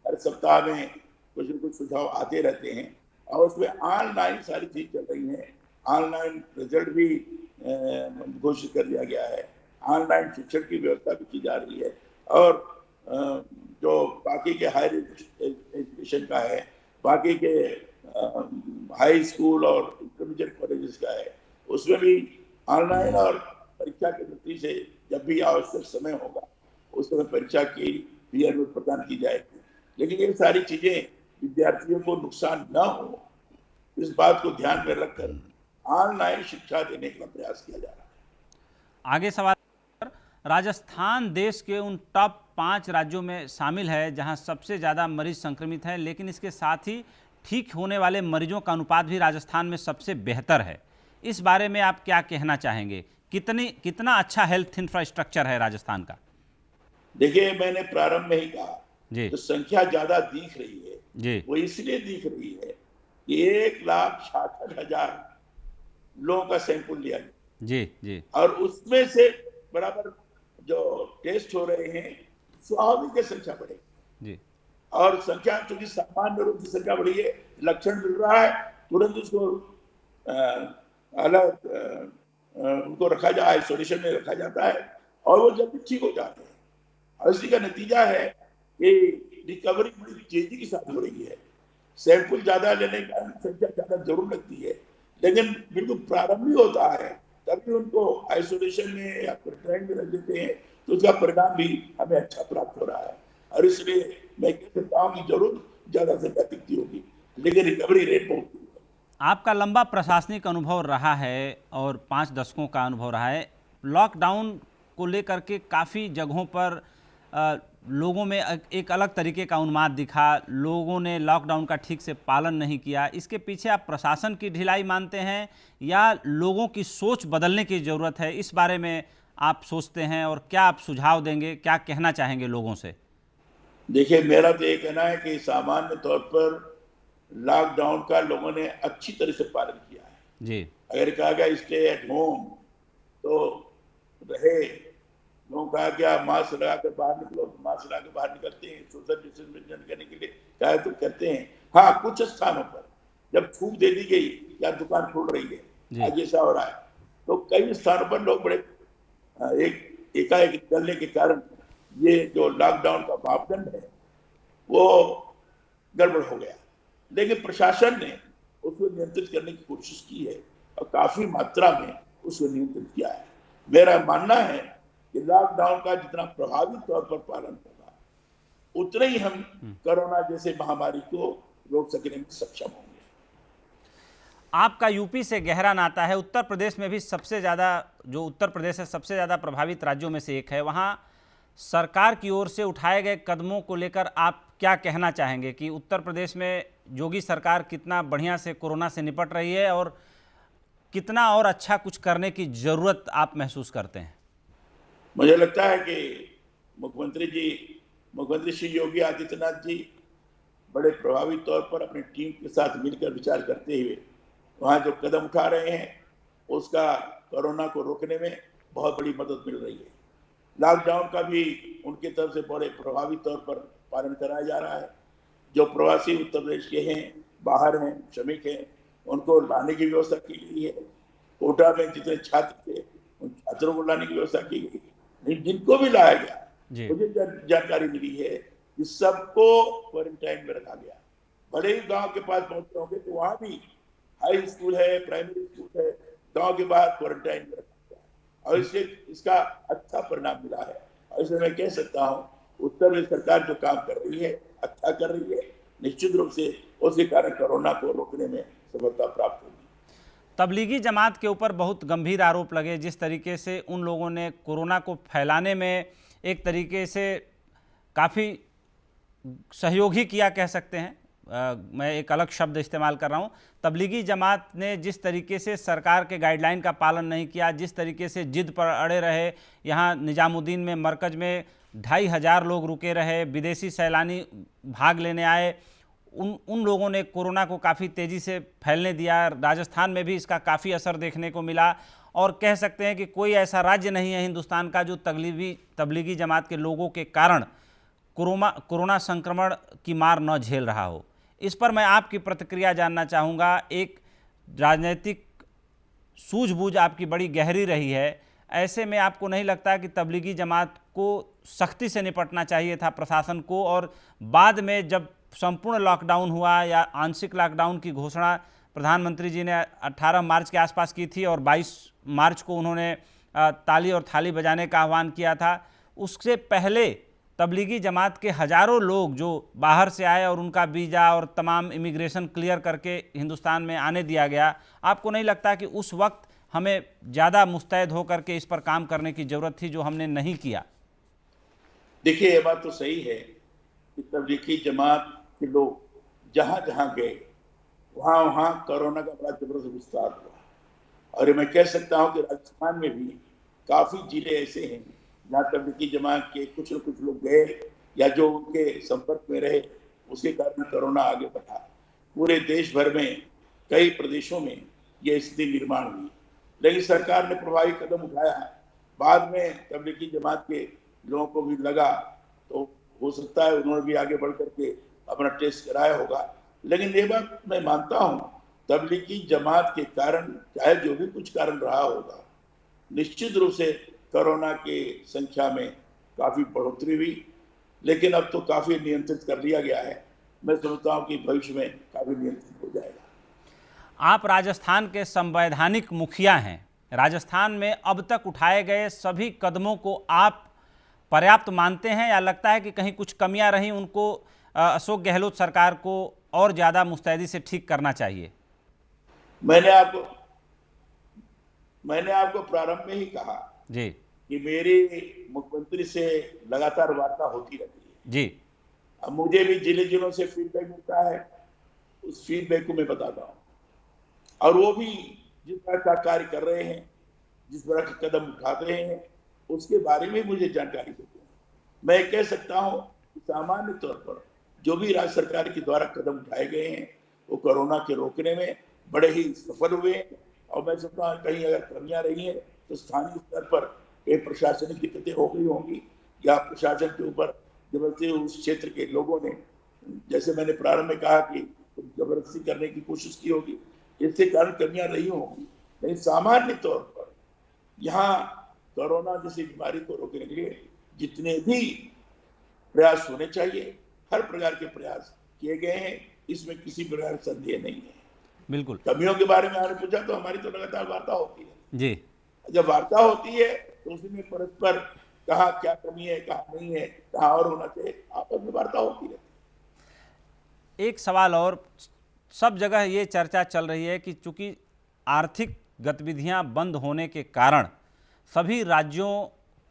हर सप्ताह में कुछ न कुछ सुझाव आते रहते हैं और उसमें ऑनलाइन सारी चीज चल रही है। ऑनलाइन रिजल्ट भी घोषित कर दिया गया है, ऑनलाइन शिक्षण की व्यवस्था भी की जा रही है। और जो बाकी के हायर एजुकेशन का है, बाकी के हाई स्कूल और इंटरमीडिएट कॉलेजेस का है, उसमें भी ऑनलाइन और परीक्षा की दृष्टि से जब भी आवश्यक समय होगा उस समय परीक्षा की भी अनुमति प्रदान की जाएगी। लेकिन ये सारी चीजें विद्यार्थियों को नुकसान न हो, इस बात को ध्यान में रखकर ऑनलाइन शिक्षा देने का प्रयास किया जा रहा है। आगे सवाल, राजस्थान देश के उन टॉप 5 राज्यों में शामिल है जहां सबसे ज़्यादा मरीज संक्रमित हैं, लेकिन इसके साथ ही ठीक होने वाले मरीजों का अनुपात भी राजस्थान में सबसे बेहतर है। इस बारे में आप क्या कहना चाहेंगे? कितना अच्छा हेल्थ इंफ्रास्ट्रक्चर है राजस्थान का? देखिए, मैंने प्रारंभ में ही कहा, तो संख्या ज्यादा दिख रही है जी, वो इसलिए दिख रही है कि 1,66,000 लोगों का सैंपल लिया गया जी जी, और उसमें से बराबर जो टेस्ट हो रहे हैं स्वाभाविक संख्या बढ़ेगी जी। और संख्या चूंकि सामान्य रूप से संख्या बढ़ी है, लक्षण मिल रहा है, तुरंत उसको अलग उनको रखा जाए, आइसोलेशन में रखा जाता है और वो जल्दी ठीक हो जाते हैं। और इसी का नतीजा है कि रिकवरी बड़ी तेजी के साथ हो रही है। सैंपल ज्यादा लेने का संख्या ज्यादा जरूर लगती है, लेकिन बिल्कुल प्रारंभ ही होता है तभी उनको आइसोलेशन में या क्वारंटाइन में रख देते हैं, तो उसका परिणाम भी हमें अच्छा प्राप्त हो रहा है। और इसलिए मैं कह सकता हूँ कि जरूर ज्यादा संख्या दिखती होगी, लेकिन रिकवरी रेट बहुत है। आपका लंबा प्रशासनिक अनुभव रहा है और 5 दशकों का अनुभव रहा है। लॉकडाउन को लेकर के काफ़ी जगहों पर लोगों में एक अलग तरीके का उन्माद दिखा, लोगों ने लॉकडाउन का ठीक से पालन नहीं किया। इसके पीछे आप प्रशासन की ढिलाई मानते हैं या लोगों की सोच बदलने की ज़रूरत है? इस बारे में आप सोचते हैं और क्या आप सुझाव देंगे, क्या कहना चाहेंगे लोगों से? देखिए, मेरा तो ये कहना है कि सामान्य तौर पर लॉकडाउन का लोगों ने अच्छी तरह से पालन किया है जी। अगर कहा गया स्टे एट होम तो रहे, लोगों कहा गया मास्क लगाकर बाहर निकलो तो मास्क लगाकर बाहर निकलते हैं, सोशल डिस्टेंस मेंटेन करने के लिए कहा तो करते हैं। हाँ, कुछ स्थानों पर जब छूट दे दी गई या दुकान खुल रही है, आज ऐसा हो रहा है, तो कई स्थानों पर लोग बड़े एकाएक चलने के कारण ये जो लॉकडाउन का मापदंड है वो गड़बड़ हो गया। लेकिन प्रशासन ने उसको नियंत्रित करने की कोशिश की है और काफी मात्रा में उसको नियंत्रित किया है। मेरा मानना है कि लॉकडाउन का जितना प्रभावी तौर पर पालन होगा उतना ही हम कोरोना जैसे महामारी को रोक सकने में सक्षम होंगे। आपका यूपी से गहरा नाता है, उत्तर प्रदेश में भी सबसे ज़्यादा, जो उत्तर प्रदेश है सबसे ज़्यादा प्रभावित राज्यों में से एक है, वहाँ सरकार की ओर से उठाए गए कदमों को लेकर आप क्या कहना चाहेंगे कि उत्तर प्रदेश में योगी सरकार कितना बढ़िया से कोरोना से निपट रही है और कितना और अच्छा कुछ करने की ज़रूरत आप महसूस करते हैं? मुझे लगता है कि मुख्यमंत्री श्री योगी आदित्यनाथ जी बड़े प्रभावी तौर पर अपनी टीम के साथ मिलकर विचार करते हुए वहां जो कदम उठा रहे हैं उसका कोरोना को रोकने में बहुत बड़ी मदद मिल रही है। लॉकडाउन का भी उनकी तरफ से बड़े प्रभावी तौर पर पालन कराया जा रहा है। जो प्रवासी उत्तर प्रदेश के हैं, बाहर हैं, श्रमिक हैं, उनको लाने की व्यवस्था की गई है। कोटा में जितने छात्र थे उन छात्रों को लाने की व्यवस्था की गई है। जिनको भी लाया गया, मुझे जानकारी मिली है कि सबको क्वारंटाइन में रखा गया। भले ही गांव के पास पहुंचे होंगे तो वहां भी हाई स्कूल है, प्राइमरी स्कूल है, गांव के बाहर क्वारंटाइन में रखा गया और इससे इसका अच्छा परिणाम मिला है। और इसलिए मैं कह सकता हूं उत्तर प्रदेश सरकार जो काम कर रही है अच्छा कर रही है। निश्चित रूप से उसके कारण कोरोना को रोकने में सफलता प्राप्त होगी। तबलीगी जमात के ऊपर बहुत गंभीर आरोप लगे, जिस तरीके से उन लोगों ने कोरोना को फैलाने में एक तरीके से काफ़ी सहयोग ही किया, कह सकते हैं। मैं एक अलग शब्द इस्तेमाल कर रहा हूँ। तबलीगी जमात ने जिस तरीके से सरकार के गाइडलाइन का पालन नहीं किया, जिस तरीके से जिद पर अड़े रहे, यहाँ निजामुद्दीन में मरकज़ में 2500 लोग रुके रहे, विदेशी सैलानी भाग लेने आए, उन लोगों ने कोरोना को काफ़ी तेज़ी से फैलने दिया। राजस्थान में भी इसका काफ़ी असर देखने को मिला और कह सकते हैं कि कोई ऐसा राज्य नहीं है हिंदुस्तान का जो तबलीगी जमात के लोगों के कारण कोरोना संक्रमण की मार न झेल रहा हो। इस पर मैं आपकी प्रतिक्रिया जानना चाहूँगा। एक राजनीतिक सूझबूझ आपकी बड़ी गहरी रही है, ऐसे में आपको नहीं लगता कि तबलीगी जमात को सख्ती से निपटना चाहिए था प्रशासन को, और बाद में जब संपूर्ण लॉकडाउन हुआ या आंशिक लॉकडाउन की घोषणा प्रधानमंत्री जी ने 18 मार्च के आसपास की थी और 22 मार्च को उन्होंने ताली और थाली बजाने का आह्वान किया था, उससे पहले तबलीगी जमात के हज़ारों लोग जो बाहर से आए और उनका वीज़ा और तमाम इमिग्रेशन क्लियर करके हिंदुस्तान में आने दिया गया, आपको नहीं लगता कि उस वक्त हमें ज़्यादा मुस्तैद होकर के इस पर काम करने की ज़रूरत थी, जो हमने नहीं किया? देखिए, ये बात तो सही है कि तबलीगी जमात के लोग जहां जहां गए वहां वहां कोरोना का बड़ा जबरदस्त विस्तार हुआ। और मैं कह सकता हूं कि राजस्थान में भी काफी जिले ऐसे हैं जहां तबलीगी जमात के कुछ न कुछ लोग गए या जो उनके संपर्क में रहे, उसके कारण कोरोना आगे बढ़ा। पूरे देश भर में कई प्रदेशों में यह स्थिति निर्माण हुई, लेकिन सरकार ने प्रभावी कदम उठाया। बाद में तबलीगी जमात के लोगों को भी लगा तो हो सकता है उन्होंने भी आगे बढ़ करके अपना टेस्ट कराया होगा। लेकिन ये बात मैं मानता हूं, तबलीगी जमात के कारण चाहे जो भी कुछ कारण रहा होगा, निश्चित रूप से कोरोना के संख्या में काफी बढ़ोतरी हुई, लेकिन अब तो काफी नियंत्रित कर लिया गया है। मैं समझता हूं कि भविष्य में काफी नियंत्रित हो जाएगा। आप राजस्थान के संवैधानिक मुखिया हैं। राजस्थान में अब तक उठाए गए सभी कदमों को आप पर्याप्त मानते हैं या लगता है कि कहीं कुछ कमियां रहीं, उनको अशोक गहलोत सरकार को और ज़्यादा मुस्तैदी से ठीक करना चाहिए? मैंने आपको प्रारंभ में ही कहा जी कि मेरी मुख्यमंत्री से लगातार वार्ता होती रहती है जी। अब मुझे भी जिले जिलों से फीडबैक मिलता है, उस फीडबैक को मैं बताता हूँ और वो भी जिस तरह का कार्य कर रहे हैं, जिस तरह के कदम उठा रहे हैं, उसके बारे में मुझे जानकारी देते हैं। मैं कह सकता हूँ कि सामान्य तौर पर जो भी राज्य सरकार के द्वारा कदम उठाए गए हैं वो कोरोना के रोकने में बड़े ही सफल हुए हैं। और मैं समझता हूँ कहीं अगर कमियां रही है तो स्थानीय स्तर पर कई प्रशासनिक दिक्कतें हो गई होंगी या प्रशासन के ऊपर जबरदस्ती उस क्षेत्र के लोगों ने, जैसे मैंने प्रारंभ में कहा कि जबरदस्ती करने की कोशिश की होगी, इसके कारण कमियां रही होंगी। लेकिन सामान्य तौर पर यहाँ कोरोना जैसी बीमारी को रोकने के लिए जितने भी प्रयास होने चाहिए, हर प्रकार के प्रयास किए गए हैं, इसमें किसी प्रकार का संदेह नहीं है। बिल्कुल। कमियों के बारे में आपने पूछा तो हमारी तो लगातार वार्ता होती है जी। जब वार्ता होती है तो उसमें परस्पर कहाँ क्या कमी है, कहाँ नहीं है, कहाँ और होना चाहिए, आपस में वार्ता होती है। एक सवाल और, सब जगह ये चर्चा चल रही है कि चूंकि आर्थिक गतिविधियां बंद होने के कारण सभी राज्यों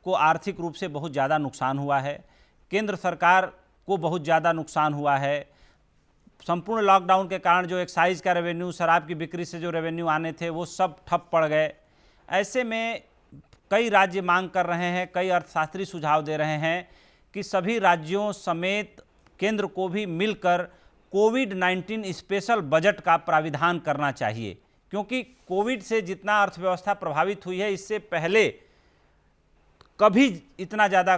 को आर्थिक रूप से बहुत ज़्यादा नुकसान हुआ है, केंद्र सरकार को बहुत ज़्यादा नुकसान हुआ है। संपूर्ण लॉकडाउन के कारण जो एक्साइज का रेवेन्यू, शराब की बिक्री से जो रेवेन्यू आने थे वो सब ठप पड़ गए। ऐसे में कई राज्य मांग कर रहे हैं, कई अर्थशास्त्री सुझाव दे रहे हैं कि सभी राज्यों समेत केंद्र को भी मिलकर कोविड-19 स्पेशल बजट का प्राविधान करना चाहिए, क्योंकि कोविड से जितना अर्थव्यवस्था प्रभावित हुई है इससे पहले कभी इतना ज़्यादा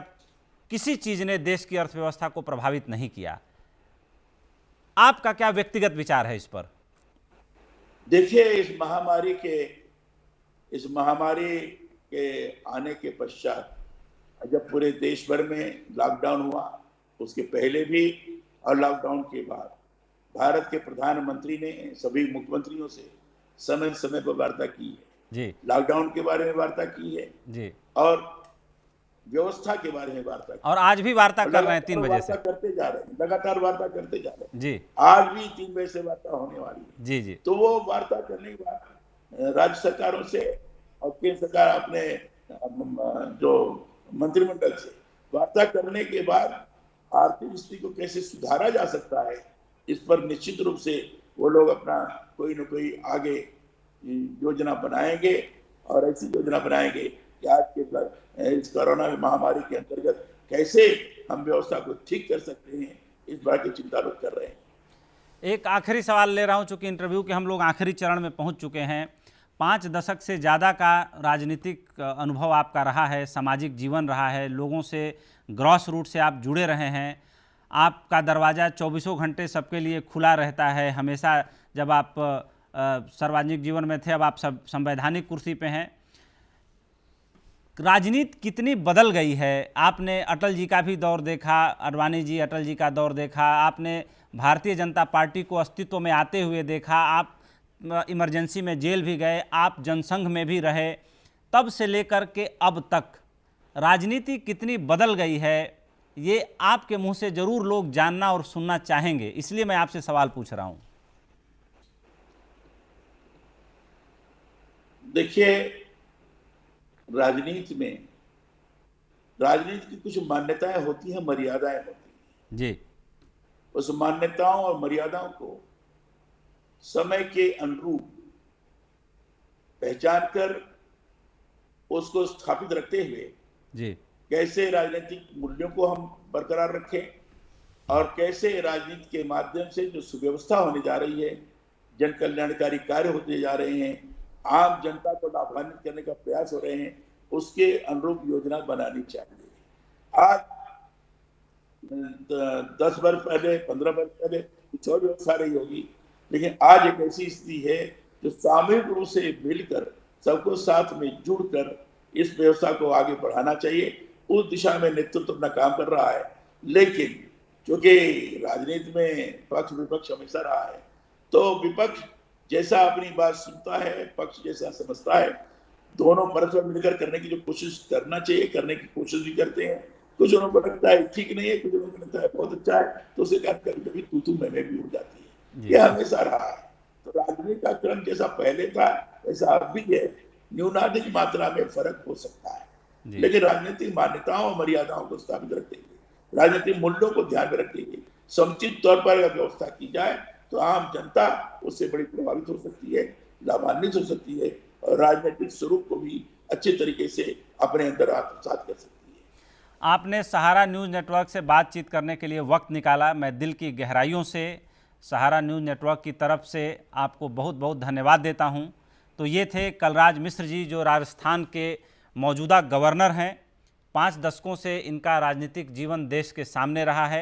किसी चीज़ ने देश की अर्थव्यवस्था को प्रभावित नहीं किया। आपका क्या व्यक्तिगत विचार है इस पर? देखिए, इस महामारी के आने के पश्चात जब पूरे देश भर में लॉकडाउन हुआ, उसके पहले भी और लॉकडाउन के बाद भारत के प्रधानमंत्री ने सभी मुख्यमंत्रियों से समय समय पर वार्ता की है जी, लॉकडाउन के बारे में वार्ता की है जी, और व्यवस्था के बारे में वार्ता की। और आज भी वार्ता कर रहे हैं 3 बजे से। करते जा रहे हैं, लगातार वार्ता करते जा रहे हैं जी, आज भी 3 बजे से वार्ता होने वाली है। जी, जी, तो वो वार्ता करने के बाद राज्य सरकारों से और केंद्र सरकार अपने जो मंत्रिमंडल से वार्ता करने के बाद आर्थिक स्थिति को कैसे सुधारा जा सकता है, इस पर निश्चित रूप से वो लोग अपना कोई न कोई आगे योजना बनाएंगे और ऐसी योजना बनाएंगे कि आज के इस कोरोना महामारी के अंतर्गत कैसे हम व्यवस्था को ठीक कर सकते हैं, इस बात की चिंता लोग कर रहे हैं। एक आखिरी सवाल ले रहा हूं, चूंकि इंटरव्यू के हम लोग आखिरी चरण में पहुंच चुके हैं। 5 दशक से ज़्यादा का राजनीतिक अनुभव आपका रहा है, सामाजिक जीवन रहा है, लोगों से ग्रॉस रूट से आप जुड़े रहे हैं। आपका दरवाज़ा 24 घंटे सबके लिए खुला रहता है। हमेशा जब आप सार्वजनिक जीवन में थे, अब आप सब संवैधानिक कुर्सी पे हैं। राजनीति कितनी बदल गई है? आपने अटल जी का भी दौर देखा, अडवाणी जी अटल जी का दौर देखा, आपने भारतीय जनता पार्टी को अस्तित्व में आते हुए देखा, आप इमरजेंसी में जेल भी गए, आप जनसंघ में भी रहे। तब से लेकर के अब तक राजनीति कितनी बदल गई है, ये आपके मुंह से जरूर लोग जानना और सुनना चाहेंगे, इसलिए मैं आपसे सवाल पूछ रहा हूं। देखिए, राजनीति की कुछ मान्यताएं होती हैं, मर्यादाएं होती हैं जी। उस मान्यताओं और मर्यादाओं को समय के अनुरूप पहचान कर उसको स्थापित रखते हुए जी, कैसे राजनीतिक मूल्यों को हम बरकरार रखें और कैसे राजनीति के माध्यम से जो सुव्यवस्था होने जा रही है, जन कल्याणकारी कार्य होते जा रहे हैं, आम जनता को लाभान्वित करने का प्रयास हो रहे हैं, उसके अनुरूप योजना बनानी चाहिए। आज 10 वर्ष पहले, 15 वर्ष पहले कुछ और व्यवस्था रही होगी, लेकिन आज एक ऐसी स्थिति है जो सामूहिक रूप से मिलकर सबको साथ में जुड़कर इस व्यवस्था को आगे बढ़ाना चाहिए। उस दिशा में नेतृत्व अपना काम कर रहा है, लेकिन क्योंकि राजनीति में पक्ष विपक्ष हमेशा रहा है, तो विपक्ष जैसा अपनी बात सुनता है, पक्ष जैसा समझता है, दोनों परस्पर मिलकर करने की जो कोशिश करना चाहिए, करने की कोशिश भी करते हैं। कुछ लोगों को लगता है ठीक नहीं है, कुछ लोगों को लगता है बहुत अच्छा है, तो उसे कभी कभी तू मैं भी उड़ जाती है। यह हमेशा रहा है। तो राजनीति का क्रम जैसा पहले था वैसा अब भी है, न्यूनाधिक मात्रा में फर्क हो सकता है, लेकिन राजनीतिक मान्यताओं और मर्यादाओं को स्थापित रखते हुए, राजनीतिक मूल्यों को ध्यान में रखते हुए समुचित तौर पर अगर व्यवस्था की जाए तो आम जनता उससे बड़ी प्रभावित हो सकती है, लाभान्वित हो सकती है और राजनीतिक स्वरूप को भी अच्छे तरीके से अपने अंदर आत्मसात कर सकती है। आपने सहारा न्यूज़ नेटवर्क से बातचीत करने के लिए वक्त निकाला, मैं दिल की गहराइयों से सहारा न्यूज़ नेटवर्क की तरफ से आपको बहुत बहुत धन्यवाद देता हूं। तो ये थे कलराज मिश्र जी, जो राजस्थान के मौजूदा गवर्नर हैं। 5 दशकों से इनका राजनीतिक जीवन देश के सामने रहा है।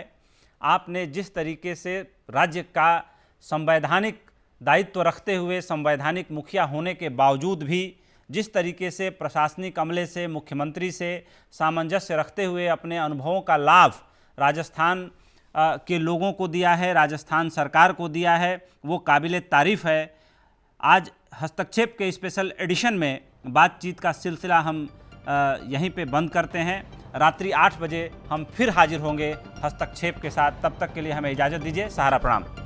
आपने जिस तरीके से राज्य का संवैधानिक दायित्व रखते हुए, संवैधानिक मुखिया होने के बावजूद भी जिस तरीके से प्रशासनिक अमले से, मुख्यमंत्री से सामंजस्य रखते हुए अपने अनुभवों का लाभ राजस्थान के लोगों को दिया है, राजस्थान सरकार को दिया है, वो काबिले तारीफ़ है। आज हस्तक्षेप के स्पेशल एडिशन में बातचीत का सिलसिला हम यहीं पे बंद करते हैं। रात्रि 8 बजे हम फिर हाजिर होंगे हस्तक्षेप के साथ। तब तक के लिए हमें इजाज़त दीजिए। सहारा प्रणाम।